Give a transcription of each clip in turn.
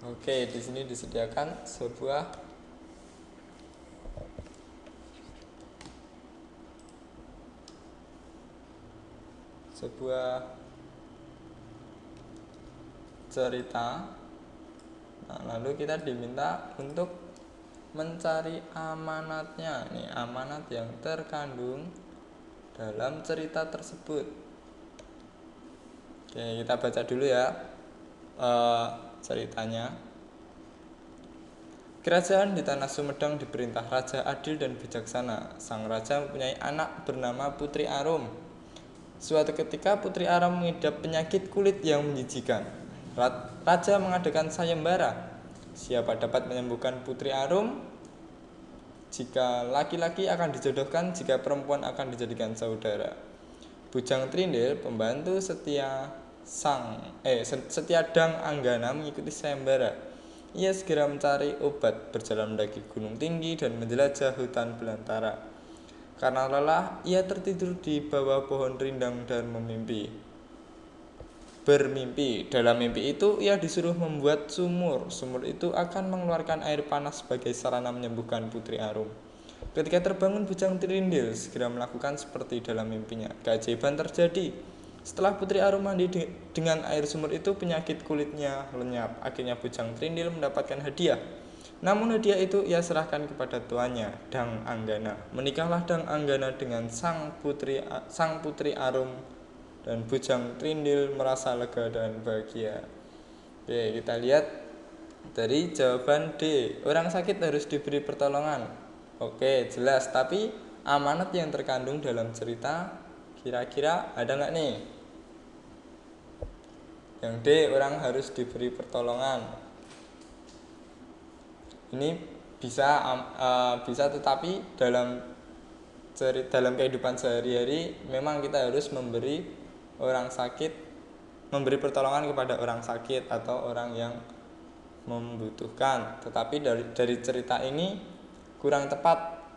Oke, di sini disediakan sebuah cerita. Nah, lalu kita diminta untuk mencari amanatnya. Ini amanat yang terkandung dalam cerita tersebut. Oke, kita baca dulu ya ceritanya. Kerajaan di tanah Sumedang diperintah raja adil dan bijaksana. Sang raja mempunyai anak bernama Putri Arum. Suatu ketika Putri Arum mengidap penyakit kulit yang menjijikan. Raja mengadakan sayembara. Siapa dapat menyembuhkan Putri Arum? Jika laki-laki akan dijodohkan, jika perempuan akan dijadikan saudara. Bujang Trindil, pembantu setia Dang Anggana mengikuti sayembara. Ia segera mencari obat, berjalan mendaki gunung tinggi dan menjelajah hutan belantara. Karena lelah, ia tertidur di bawah pohon rindang dan bermimpi. Dalam mimpi itu, ia disuruh membuat sumur. Sumur itu akan mengeluarkan air panas sebagai sarana menyembuhkan Putri Arum. Ketika terbangun, Bujang Trindil segera melakukan seperti dalam mimpinya. Keajaiban terjadi. Setelah Putri Arum mandi dengan air sumur itu, penyakit kulitnya lenyap. Akhirnya Bujang Trindil mendapatkan hadiah. Namun hadiah itu ia serahkan kepada tuannya, Dang Anggana. Menikahlah Dang Anggana dengan sang putri Arum, dan Bujang Trindil merasa lega dan bahagia. Oke, kita lihat dari jawaban D. Orang sakit harus diberi pertolongan. Oke, jelas. Tapi amanat yang terkandung dalam cerita kira-kira ada nggak nih? Yang D, orang harus diberi pertolongan. Ini bisa tetapi dalam kehidupan sehari-hari memang kita harus memberi pertolongan kepada orang sakit atau orang yang membutuhkan. Tetapi dari cerita ini kurang tepat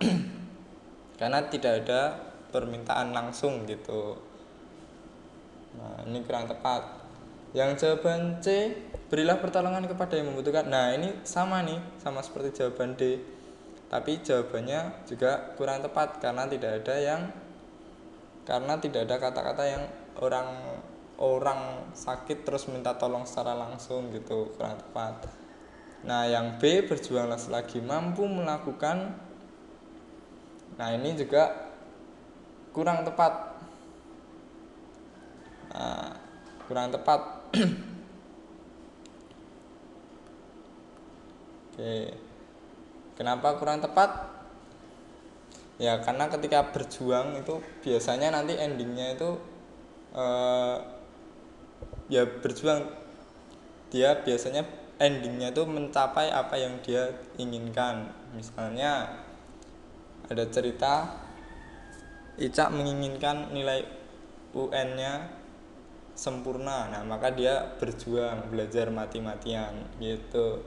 karena tidak ada permintaan langsung gitu. Nah, ini kurang tepat. Yang jawaban C, berilah pertolongan kepada yang membutuhkan. Nah, ini sama seperti jawaban D. Tapi jawabannya juga kurang tepat karena tidak ada kata-kata yang orang sakit terus minta tolong secara langsung gitu, kurang tepat. Nah, yang B, berjuanglah selagi mampu melakukan. Nah, ini juga kurang tepat. Oke. Kenapa kurang tepat? Ya karena ketika berjuang itu biasanya nanti endingnya itu ya berjuang, dia biasanya endingnya itu mencapai apa yang dia inginkan. Misalnya ada cerita Icak menginginkan nilai UN-nya sempurna. Nah, maka dia berjuang belajar mati-matian gitu.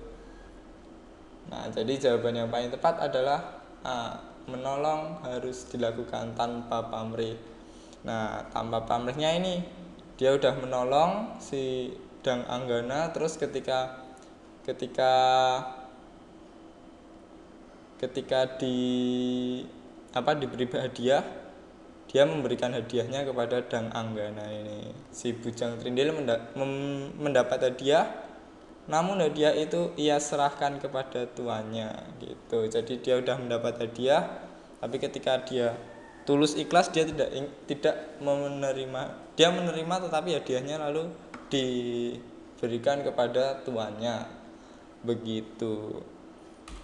Nah, jadi jawaban yang paling tepat adalah A, menolong harus dilakukan tanpa pamrih. Nah, tanpa pamrihnya ini dia udah menolong si Dang Anggana, terus ketika diberi hadiah, dia memberikan hadiahnya kepada Dang Anggana ini. Si Bujang Trindil mendapat hadiah, namun hadiah itu ia serahkan kepada tuannya gitu. Jadi dia udah mendapat hadiah, tapi ketika dia tulus ikhlas, dia tidak menerima. Dia menerima tetapi hadiahnya lalu diberikan kepada tuannya. Begitu.